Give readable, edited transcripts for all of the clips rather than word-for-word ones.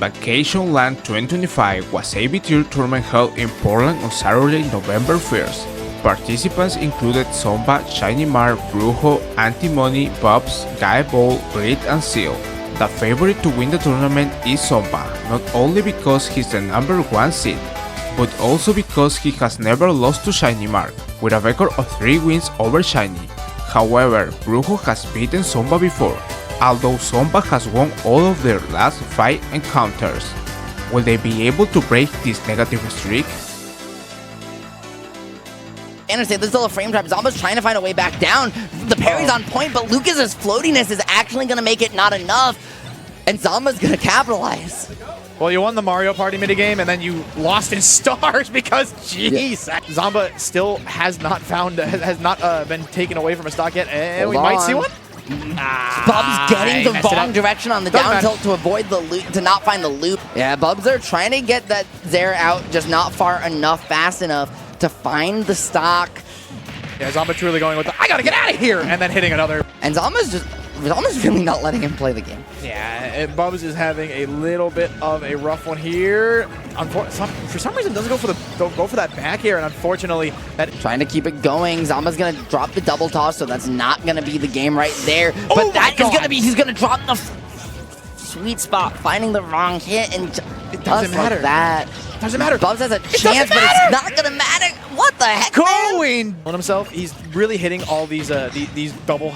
Vacationlan 2025 was a tier tournament held in Portland on Saturday, November 1st. Participants included Zomba, ShinyMark, Bruho, Antimony, Bubbs, Gae Bolg, and Cyel. The favorite to win the tournament is Zomba, not only because he's the #1 seed, but also because he has never lost to ShinyMark, with a record of 3 wins over Shiny. However, Bruho has beaten Zomba before, although Zomba has won all of their last 5 encounters. Will they be able to break this negative streak? Understand, there's still a frame trap. Zomba's trying to find a way back down. The parry's on point, but Lucas's floatiness is actually going to make it not enough, and Zomba's going to capitalize. Well, you won the Mario Party minigame, and then you lost in stars because, jeez, yeah. Zomba still has not been taken away from a stock yet, and we might see one. Bubbs getting the wrong direction on the down tilt to avoid the loop, to not find the loop. Yeah, Bubbs are trying to get that Zaire out, just not far enough, fast enough to find the stock. Yeah, Zomba truly going with the, I gotta get out of here, and then hitting another. And Zomba's really not letting him play the game. Yeah, and Bubbs is having a little bit of a rough one here. For some reason, doesn't go for that back here, and unfortunately, that trying to keep it going. Zomba's gonna drop the double toss, so that's not gonna be the game right there. But that is gonna be, he's gonna drop the sweet spot, finding the wrong hit, and it doesn't matter. Like that. Doesn't matter. Bubbs has a chance, but it's not gonna matter. What the heck, going on himself. He's really hitting all these double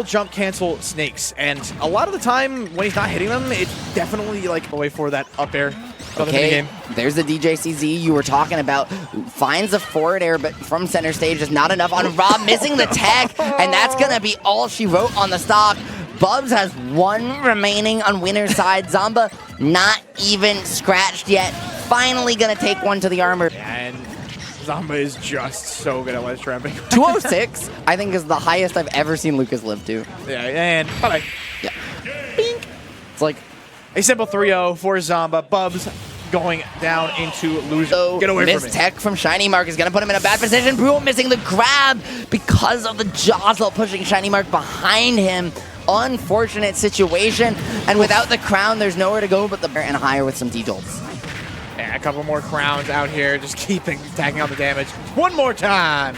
jump cancel snakes, and a lot of the time when he's not hitting them, it's definitely like away for that up air. Okay, there's the DJCZ you were talking about. Finds a forward air, but from center stage, just not enough on Rob, missing the tech, and that's gonna be all she wrote on the stock. Bubbs has 1 remaining on winner's side. Zomba not even scratched yet. Finally gonna take one to the armor. And Zomba is just so good at ledge trapping. 206, I think, is the highest I've ever seen Lucas live to. Yeah, and bye-bye. Yeah. Bink. It's like a simple 3-0 for Zomba. Bubbs going down into loser. So get away from me. Missed tech from ShinyMark is gonna put him in a bad position. Bruho missing the grab because of the jostle, pushing ShinyMark behind him. Unfortunate situation, and without the crown, there's nowhere to go but the and higher with some D-jolts. Yeah, a couple more crowns out here, just tagging out the damage. One more time.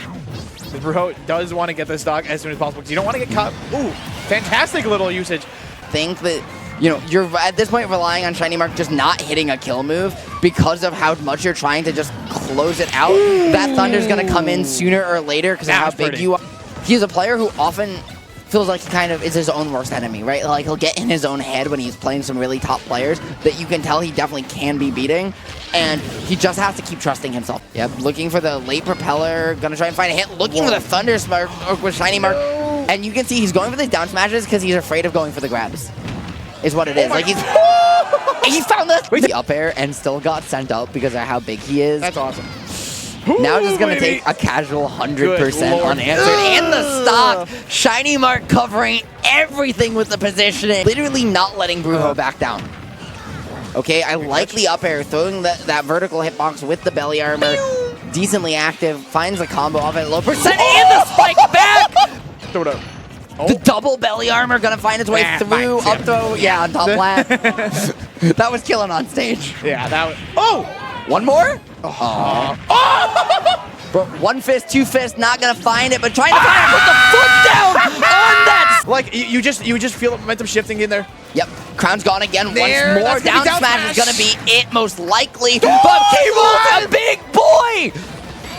The Bruho does want to get this stock as soon as possible because you don't want to get caught. Ooh, fantastic little usage. Think that, you know, you're at this point relying on ShinyMark just not hitting a kill move because of how much you're trying to just close it out. Ooh. That Thunder's gonna come in sooner or later because of how big you are. He's a player who often feels like he kind of is his own worst enemy, right? Like, he'll get in his own head when he's playing some really top players that you can tell he definitely can be beating, and he just has to keep trusting himself. Yep, looking for the late propeller, gonna try and find a hit, looking for the Thunder Spark with ShinyMark, and you can see he's going for these down smashes because he's afraid of going for the grabs, is what it is. Like, he found the up air and still got sent up because of how big he is. That's awesome. Now just gonna take a casual 100% unanswered, and the stock. ShinyMark covering everything with the positioning, literally not letting Bruho back down. Okay, I like the up air, throwing that vertical hitbox with the belly armor. Decently active, finds a combo off at low percent, and the spike back! Throw it up. Oh. The double belly armor gonna find its way through, up throw, yeah, on top flat. That was killing on stage. Yeah, that was, oh! One more? Oh. Bro, 1 fist, 2 fist, not gonna find it, but trying to find it, put the foot down on that. Like, you just feel momentum shifting in there. Yep, crown's gone again there, once more. Down smash is gonna be it, most likely. But Gae Bolg's a big boy!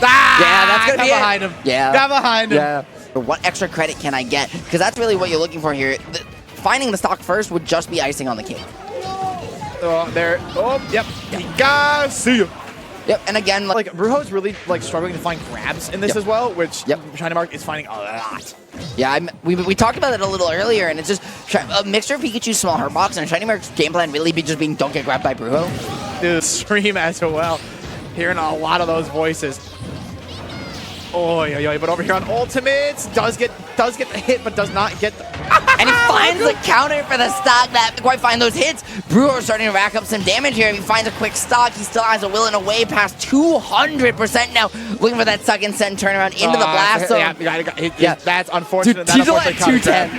Yeah, that's gonna be behind him. Yeah. Got behind him. Yeah. What extra credit can I get? Because that's really what you're looking for here. Finding the stock first would just be icing on the cake. Oh, there. Oh, yep. Guys, see you. Yep, and again, like Bruho's really like struggling to find grabs in this as well, which ShinyMark is finding a lot. Yeah, we talked about it a little earlier, and it's just a mixture of Pikachu's small hurt box and ShinyMark's game plan really be just being don't get grabbed by Bruho. Dude, stream as well. Hearing a lot of those voices. Oh, yeah, but over here on Ultimates, does get the hit, but does not get the... And he finds the counter for the stock that quite find those hits. Bruho starting to rack up some damage here. If he finds a quick stock, he still has a will and a way past 200% now. Looking for that second send turnaround into the blast zone. Yeah, that's unfortunate. Dude, Tijol at 210.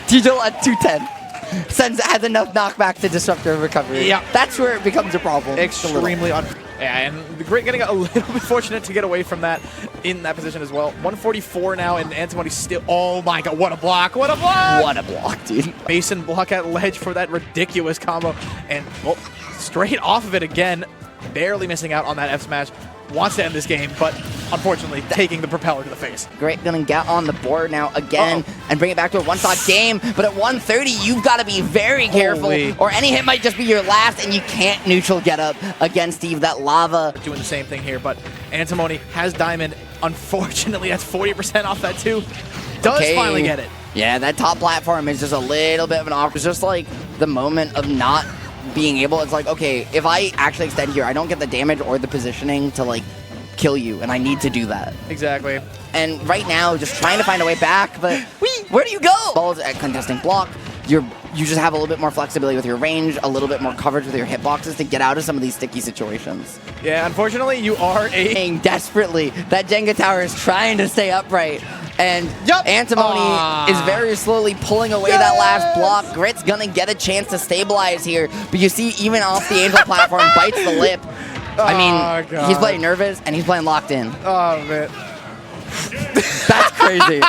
Tijol at 210. has enough knockback to disrupt their recovery. Yeah. That's where it becomes a problem. Extremely unfair. Yeah, and the Great getting a little bit fortunate to get away from that in that position as well. 144 now, and Antimony still. Oh my god, what a block! What a block! What a block, dude. Mason block at ledge for that ridiculous combo, and well, straight off of it again, barely missing out on that F smash. Wants to end this game, but unfortunately taking the propeller to the face. Great gonna get on the board now again and bring it back to a one-stock game, but at 130, you've got to be very careful, or any hit might just be your last, and you can't neutral get up against Steve. That lava. Doing the same thing here, but Antimony has Diamond. Unfortunately, that's 40% off that too. Does finally get it. Yeah, that top platform is just a little bit of an off. It's just like the moment of not being able, it's like, okay, if I actually extend here, I don't get the damage or the positioning to like kill you, and I need to do that. Exactly. And right now, just trying to find a way back, but where do you go? Balls at contesting block. You just have a little bit more flexibility with your range, a little bit more coverage with your hitboxes to get out of some of these sticky situations. Yeah, unfortunately, you are desperately. That Jenga tower is trying to stay upright. And Antimony is very slowly pulling away that last block. Grit's gonna get a chance to stabilize here, but you see, even off the Angel platform, bites the lip. I mean, he's playing nervous and he's playing locked in. Oh, man. That's crazy.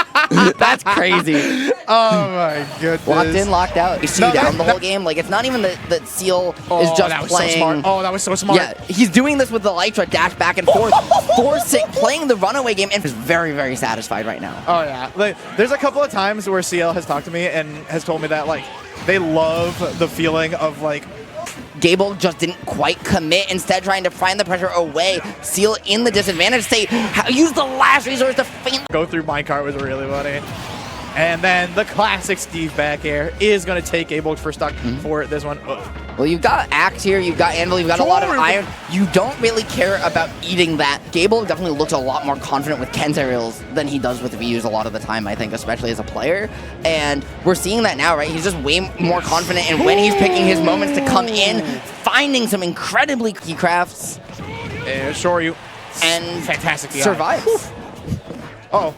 That's crazy. Oh my goodness. Locked in, locked out. You see down the whole game. Like, it's not even that Cyel is just that was playing. So smart. Oh, that was so smart. Yeah, he's doing this with the Elytra dash back and forth, playing the runaway game, and is very, very satisfied right now. Oh yeah. Like, there's a couple of times where Cyel has talked to me and has told me that like they love the feeling of like Gae Bolg just didn't quite commit, instead trying to find the pressure away. Cyel in the disadvantage state. Use the last resource to feint. Go through minecart was really funny. And then the classic Steve back air is going to take Gae Bolg for stock for this one. Well, you've got Axe here, you've got Anvil, you've got a lot of iron. You don't really care about eating that. Gae Bolg definitely looks a lot more confident with Ken's aerials than he does with Vyu's a lot of the time, I think, especially as a player. And we're seeing that now, right? He's just way more confident in when he's picking his moments to come in, finding some incredibly key crafts. Shoryu. And fantastic DI. Survives. Oh.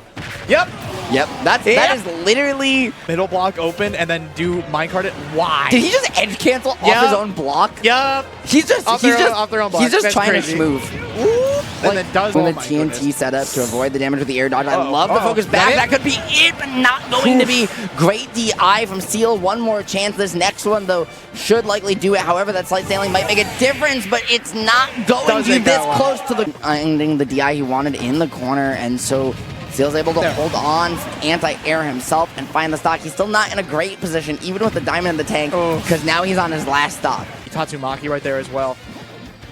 Yep. Yep, that is literally middle block open and then do minecart it. Why? Did he just edge cancel off his own block? Yep. He's just off their own block. He's just That's trying crazy. to schmooze. And then does the TNT setup to avoid the damage with the air dodge. I love the focus back. That could be it, but not going to be. Great DI from Cyel. One more chance. This next one, though, should likely do it. However, that slight sailing might make a difference, but it's not going to be this close to the ending the DI he wanted in the corner, and so Cyel's able to hold on, anti-air himself, and find the stock. He's still not in a great position, even with the diamond in the tank, because now he's on his last stock. Tatsumaki right there as well.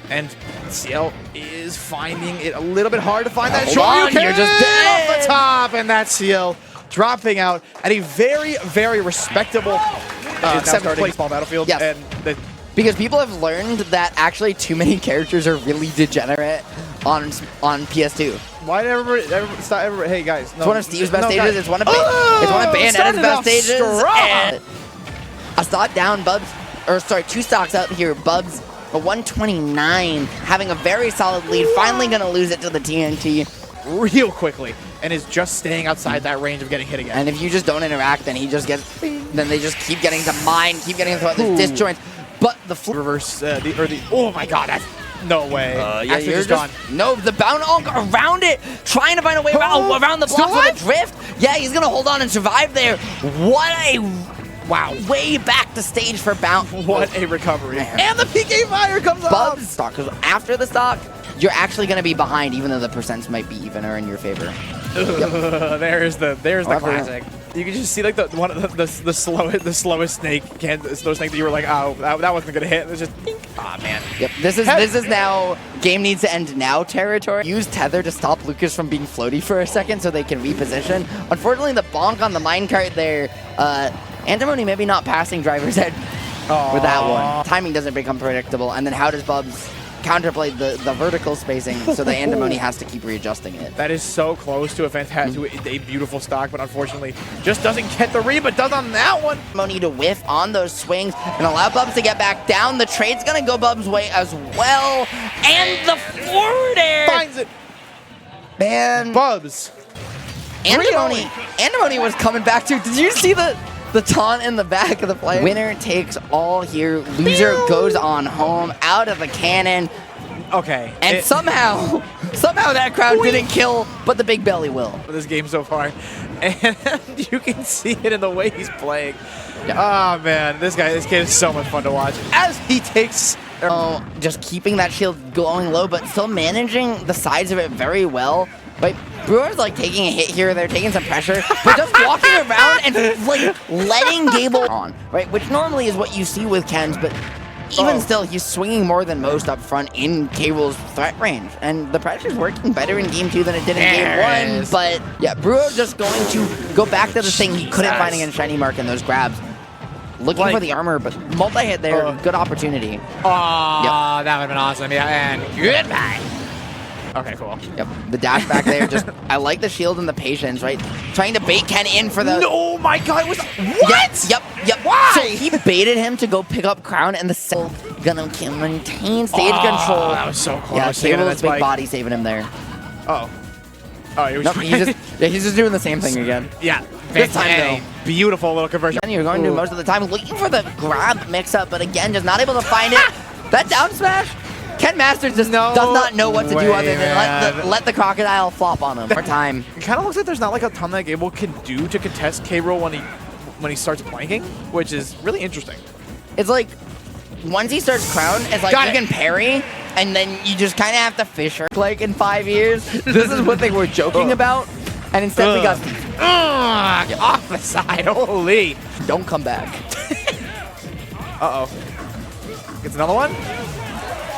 And Cyel is finding it a little bit hard to find that shot. You're just dead off the top, and that's Cyel dropping out at a very, very respectable 7th place small battlefield. Yes. And because people have learned that actually too many characters are really degenerate on PS2. Why did everybody stop? Hey guys, no, it's one of Steve's best stages. Guys. It's one of Bayonetta's best stages. And a stock down, Bubbs, or sorry, 2 stocks up here. Bubbs, a 129, having a very solid lead. Finally going to lose it to the TNT real quickly, and is just staying outside that range of getting hit again. And if you just don't interact, then he just gets. Then they just keep getting to mine, keep getting to this disjoint. But the reverse, oh my god, that's no way. Yeah, you're just gone. No, the bound around it, trying to find a way around the block with a drift. Yeah, he's gonna hold on and survive there. What a way back to stage for bound. What a recovery. And the PK fire comes off. Bubbs stock, because after the stock, you're actually gonna be behind, even though the percents might be even or in your favor. There's the classic. You can just see like the slowest snake that you were like, oh, that wasn't gonna hit. It was just man. Yep. This is now game needs to end now territory. Use tether to stop Lucas from being floaty for a second so they can reposition. Unfortunately, the bonk on the minecart there. Antimony maybe not passing driver's ed with that one. Timing doesn't become predictable, and then how does Bubbs counterplay the vertical spacing, so the Antimony has to keep readjusting it. That is so close to a beautiful stock, but unfortunately just doesn't get the read, but does on that one. Antimony to whiff on those swings and allow Bubbs to get back down. The trade's gonna go Bubbs' way as well, and the forward air finds it. Man, Bubbs. Antimony was coming back too. Did you see the the taunt in the back of the play. Winner takes all here. Loser goes on home out of the cannon. Okay. And somehow that crowd didn't kill, but the big belly will. This game so far. And you can see it in the way he's playing. Yeah. Oh, man. This kid is so much fun to watch. As he takes... just keeping that shield going low, but still managing the sides of it very well. Like, Bruho's like taking a hit here, they're taking some pressure, but just walking around and like letting Gae Bolg on, right? Which normally is what you see with Ken's, but even still, he's swinging more than most up front in Gae Bolg's threat range. And the pressure's working better in Game 2 than it did in Game 1. But yeah, Bruho just going to go back to the thing he couldn't find against ShinyMark in those grabs. Looking for the armor, but multi-hit there, good opportunity. Oh, that would have been awesome. Yeah, and goodbye. Okay, cool. Yep, the dash back there, just, I like the shield and the patience, right? Trying to bait Ken in for the... No, my God, it was... What? Yep. Why? So he baited him to go pick up Crown, and the Cyel gonna maintain stage control. That was so cool. Yeah, Gae Bolg's big body saving him there. Oh, he was nope, he's just doing the same thing again. Yeah. This time, though. Beautiful little conversion. And you're going to most of the time looking for the grab mix-up, but again, just not able to find it. That down smash, Ken Masters just does not know what to do other than let the crocodile flop on him for time. It kind of looks like there's not like a ton that Gae Bolg can do to contest K-Roll when he starts planking, which is really interesting. It's like, once he starts Crown, it's like you can parry, and then you just kind of have to fish her. Like in 5 years, this is what they were joking about, and instead we got off the side. Holy. Don't come back. Uh-oh. Gets another one.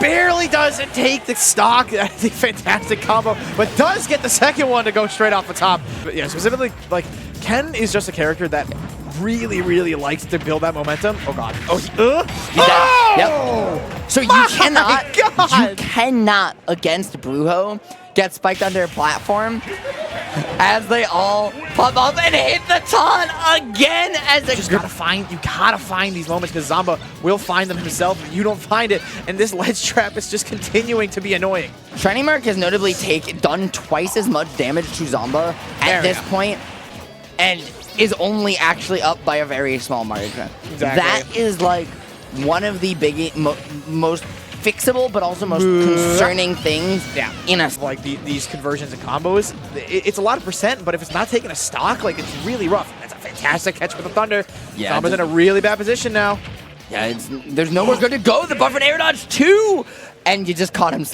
Barely doesn't take the stock. That's a fantastic combo, but does get the second one to go straight off the top. But yeah, specifically, like, Ken is just a character that really, really likes to build that momentum. Oh, God. Yep. So you cannot against Bruho get spiked under a platform as they all pop up and hit the taunt again as they you gotta find these moments because Zomba will find them himself if you don't find it, and this ledge trap is just continuing to be annoying. ShinyMark has notably done twice as much damage to Zomba at this point, and is only actually up by a very small margin. Exactly. That is like one of the most fixable but also most concerning things in a like these conversions and combos. It's a lot of percent, but if it's not taking a stock, like, it's really rough. That's a fantastic catch with the Thunder. Yeah, Zomba's in a really bad position now. Yeah, there's nowhere good to go. The buffered air dodge too, and you just caught him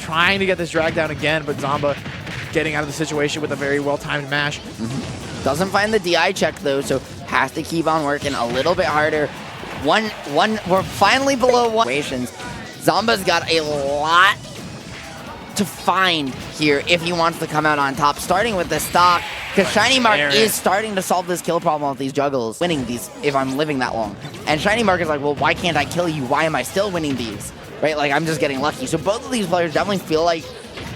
trying to get this drag down again, but Zomba getting out of the situation with a very well-timed mash. Doesn't find the DI check though, so has to keep on working a little bit harder. We're finally below one. Zomba's got a lot to find here if he wants to come out on top, starting with the stock, because ShinyMark is starting to solve this kill problem with these juggles, winning these if I'm living that long. And ShinyMark is like, well, why can't I kill you? Why am I still winning these? Right? Like, I'm just getting lucky. So both of these players definitely feel like,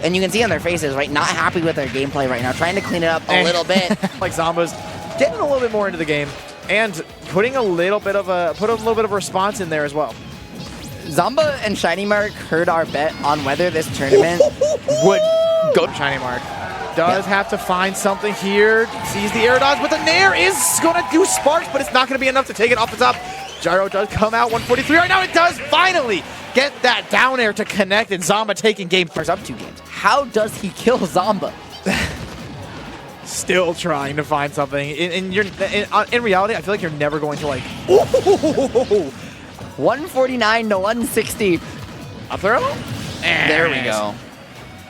and you can see on their faces, right, not happy with their gameplay right now, trying to clean it up a little bit. Like, Zomba's getting a little bit more into the game and putting a little bit of a response in there as well. Zomba and ShinyMark heard our bet on whether this tournament would go to ShinyMark. Does have to find something here. Sees the air dodge, but the Nair is going to do sparks, but it's not going to be enough to take it off the top. Gyro does come out, 143 right now. It does finally get that down air to connect, and Zomba taking game first up 2 games. How does he kill Zomba? Still trying to find something. In reality, I feel like you're never going to, like... 149 to 160. Up throw? There we go.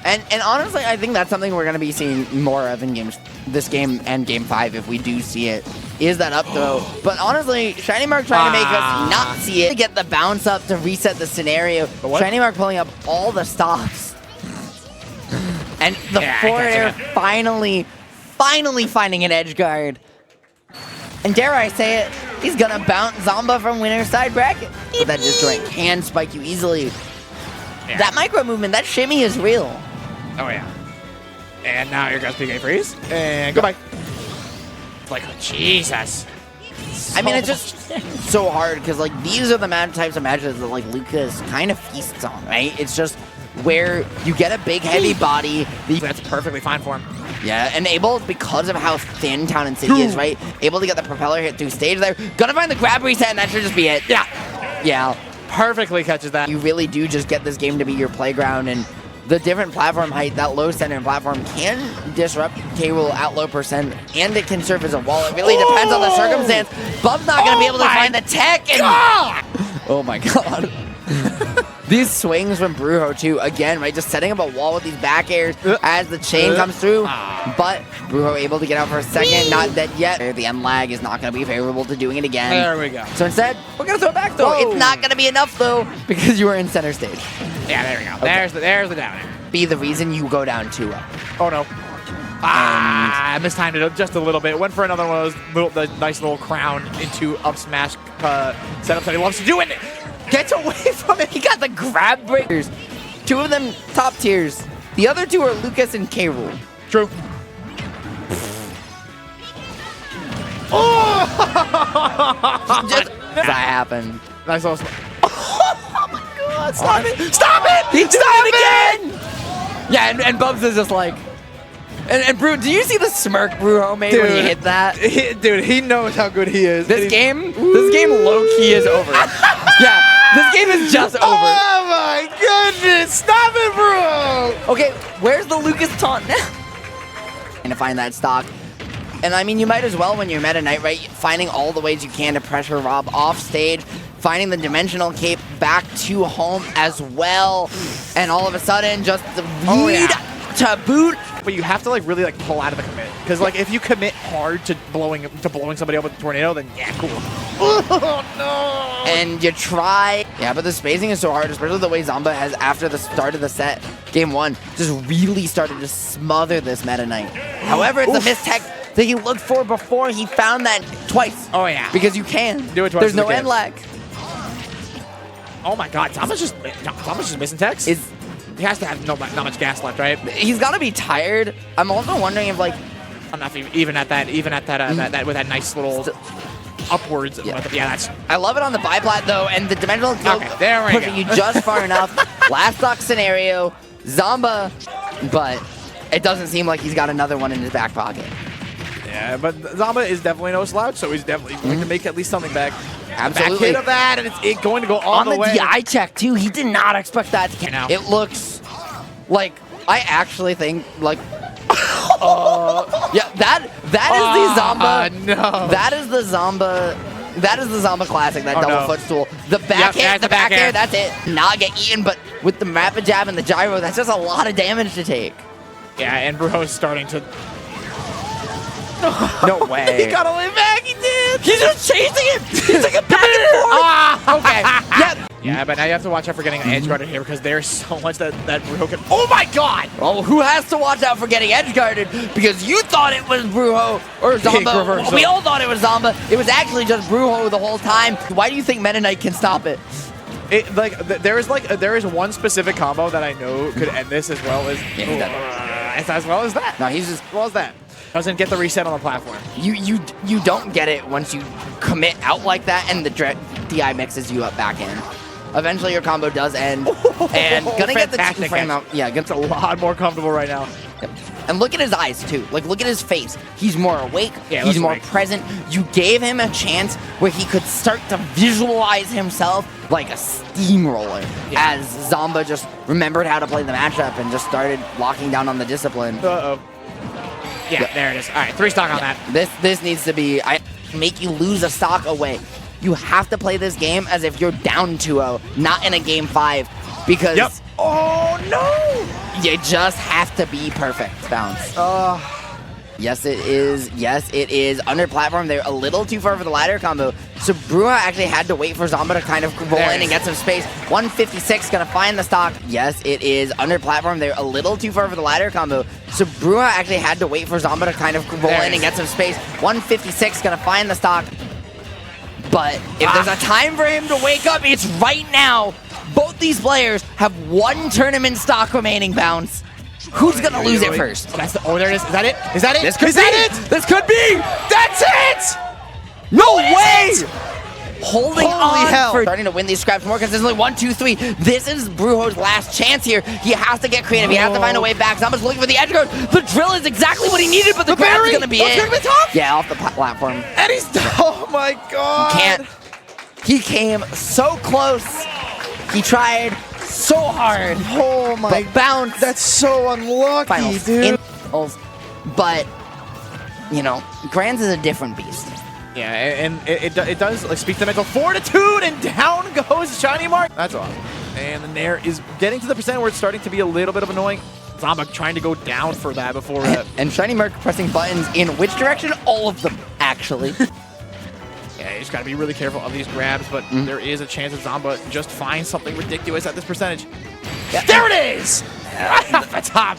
And honestly, I think that's something we're going to be seeing more of in this game and Game 5 if we do see it, is that up throw. But honestly, ShinyMark trying to make us not see it, to get the bounce up to reset the scenario. ShinyMark pulling up all the stops. And the forward air finally finding an edge guard. And dare I say it, he's going to bounce Zomba from winner's side bracket. But that disjoint can spike you easily. Yeah. That micro movement, that shimmy is real. Oh, yeah. And now here goes PK Freeze. And goodbye. Like, oh, Jesus. I mean, it's just so hard because, like, these are the types of matches that, like, Lucas kind of feasts on, right? It's just where you get a big, heavy body. That's perfectly fine for him. Yeah, and able, because of how thin Town and City is, right? Able to get the propeller hit through stage there. Gonna find the grab reset, and that should just be it. Yeah. Perfectly catches that. You really do just get this game to be your playground, and the different platform height, that low center platform can disrupt K-Rool at low percent, and it can serve as a wall. It really depends on the circumstance. Bubbs not going to be able to find the tech. And oh my god. These swings from Bruho too, again, right, just setting up a wall with these back airs as the chain comes through, but Bruho able to get out for a second, not dead yet. The end lag is not going to be favorable to doing it again. There we go. So instead, we're going to throw it back though. Whoa. It's not going to be enough though, because you are in center stage. Yeah, there we go. Okay. There's the down air. Be the reason you go down 2-0. Oh no. I mistimed it just a little bit. Went for another one of those the nice little crown into up smash setups that he loves to do, and gets away from it. He got the grab breakers. 2 of them top tiers. The other 2 are Lucas and K-Rool. True. Oh! Just that happened. Nice little. Oh my god, Stop it! Stop it! He stopped it again! Yeah, and Bubbs is just like... And Bruho, do you see the smirk Bruho made when he hit that? Dude, he knows how good he is. This game low-key is over. Yeah, this game is just over. Oh my goodness! Stop it, Bruho! Okay, where's the Lucas taunt now? And to find that stock. And I mean, you might as well when you're Meta Knight, right? Finding all the ways you can to pressure Rob off stage, finding the dimensional cape back to home as well. And all of a sudden, just the read to boot. But you have to like really like pull out of the commit, because like if you commit hard to blowing somebody up with a tornado, then yeah, cool. Oh no! And you try, yeah, but the spacing is so hard, especially the way Zomba has after the start of the set, game 1, just really started to smother this Meta Knight. However, it's a mistech that he looked for before. He found that twice. Oh yeah, because you can do it twice. There's no end lag. Oh my god, Zomba's just missing techs. He has to have not much gas left, right? He's got to be tired. I'm also wondering if, like... I'm not even at that that with that nice little upwards. Yeah, that's... I love it on the biplat, though, and the dimensional cloak pushing you just far enough. Last stock scenario, Zomba, but it doesn't seem like he's got another one in his back pocket. Yeah, but Zomba is definitely no slouch, so he's definitely going to make at least something back. Absolutely. Back hit of that, and it's going to go all the way. On the DI check, too, he did not expect that to count. It looks like, I actually think, like, yeah, that is the Zomba. No. That is the Zomba classic, that double footstool. The back hit, the back air, that's it. Not get eaten, but with the rapid jab and the gyro, that's just a lot of damage to take. Yeah, and Bruho's starting to... No way. He got away back, he did! He's just chasing him! He's like a back and forth! Okay. Yeah, but now you have to watch out for getting edge guarded here, because there's so much that Bruho can... Oh my god! Oh, who has to watch out for getting edge guarded? Because you thought it was Bruho or Zomba. We all thought it was Zomba. It was actually just Bruho the whole time. Why do you think Meta Knight can stop it? There is one specific combo that I know could end this as well as... as well as that. No, he's just... As well as that. Doesn't get the reset on the platform. You don't get it once you commit out like that and the DI mixes you up back in. Eventually your combo does end. And gonna get the 2 frame out. Yeah, gets a lot more comfortable right now. Yep. And look at his eyes too. Like, look at his face. He's more awake. Yeah, he's more present. You gave him a chance where he could start to visualize himself like a steamroller. Yeah. As Zomba just remembered how to play the matchup and just started locking down on the discipline. Uh-oh. Yeah, there it is. All right, 3 stock on that. This needs to be make you lose a stock away. You have to play this game as if you're down 2-0, not in a game 5, because oh no, you just have to be perfect. Bounce. Yes, it is. Yes, it is. Under platform, they're a little too far for the ladder combo. So Bruho actually had to wait for Zomba to kind of roll in and get some space. 156 gonna find the stock. Yes, it is. Under platform, they're a little too far for the ladder combo. So Bruho actually had to wait for Zomba to kind of roll in and get some space. 156 gonna find the stock. But if there's a time for him to wake up, it's right now. Both these players have 1 tournament stock remaining, Bounce. Who's gonna lose it first? Oh, there it is. Is that it? Is that it? This could be. This could be. That's it! No way! holding Holy on hell. for starting to win these scraps more consistently. 1, 2, 3. This is Bruho's last chance here. He has to get creative. He has to find a way back. Zomba's looking for the edge guard. The drill is exactly what he needed, but the grab is going to be it. Gonna be tough. Yeah, off the platform. And he's, oh my god. Can't. He came so close. He tried so hard. Oh my. But bounce. That's so unlucky, Finals. dude. But, you know, Grands is a different beast. Yeah, and it does like speak to mental fortitude, and down goes ShinyMark. That's awesome. And the Nair is getting to the percent where it's starting to be a little bit of annoying. Zomba trying to go down for that before And ShinyMark pressing buttons in which direction? All of them, actually. Yeah, you just gotta be really careful of these grabs, but there is a chance that Zomba just finds something ridiculous at this percentage. Yeah. There it is! Right off the top!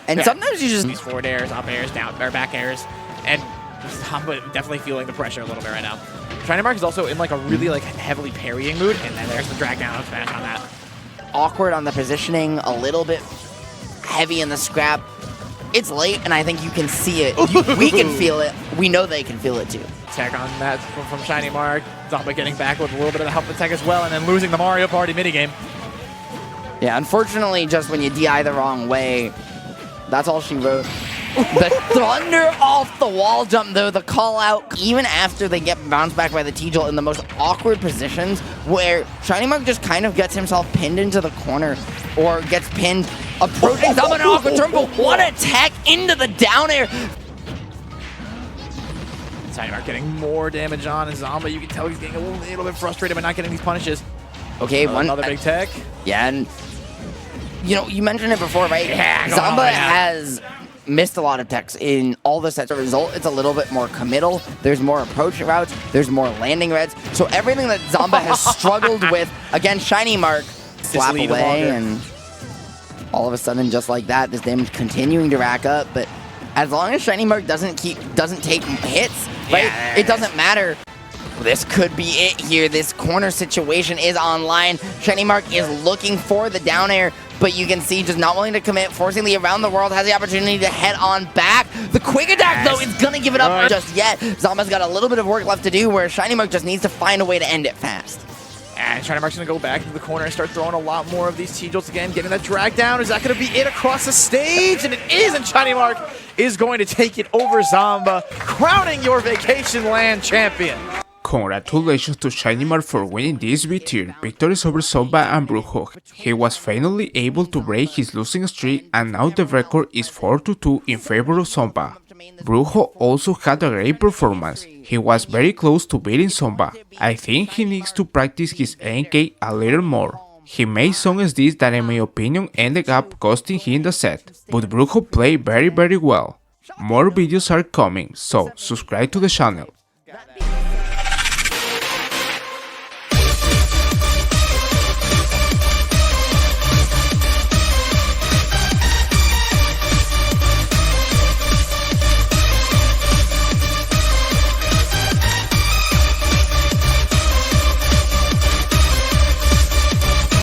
And sometimes you just... These forward airs, up airs, down, or back airs, and Zomba definitely feeling the pressure a little bit right now. ShinyMark is also in like a really like heavily parrying mood, and then there's the drag down smash on that. Awkward on the positioning, a little bit heavy in the scrap. It's late, and I think you can see it. We can feel it. We know they can feel it too. Tech on that from ShinyMark. Zomba getting back with a little bit of the help of tech as well, and then losing the Mario Party minigame. Yeah, unfortunately, just when you DI the wrong way, that's all she wrote. The thunder off the wall jump, though, the call out, even after they get bounced back by the T-Jolt in the most awkward positions, where ShinyMark just kind of gets himself pinned into the corner, or gets pinned, approaching Zomba in an awkward turn, but what a tech into the down air. ShinyMark getting more damage on, and Zomba, you can tell he's getting a little bit frustrated by not getting these punishes. Okay, Another big tech. Yeah, and you know, you mentioned it before, right? Yeah, Zomba has missed a lot of techs in all the sets. As a result, it's a little bit more committal. There's more approach routes. There's more landing reds. So everything that Zomba has struggled with against ShinyMark, slap away, and all of a sudden, just like that, this damage continuing to rack up. But as long as ShinyMark doesn't take hits, right? Yeah. It doesn't matter. This could be it here. This corner situation is online. ShinyMark is looking for the down air, but you can see just not willing to commit, forcing the around the world, has the opportunity to head on back. The quick attack, though, is going to give it up just yet. Zomba's got a little bit of work left to do, where ShinyMark just needs to find a way to end it fast. And ShinyMark's going to go back into the corner and start throwing a lot more of these T-Jolts again, getting that drag down. Is that going to be it across the stage? And it is, and ShinyMark is going to take it over Zomba, crowning your Vacationlan champion. Congratulations to ShinyMark for winning this V-tier victories over Zomba and Bruho. He was finally able to break his losing streak, and now the record is 4-2 in favor of Zomba. Bruho also had a great performance. He was very close to beating Zomba. I think he needs to practice his endgame a little more. He made some SDs that in my opinion ended up costing him the set, but Bruho played very well. More videos are coming, so subscribe to the channel.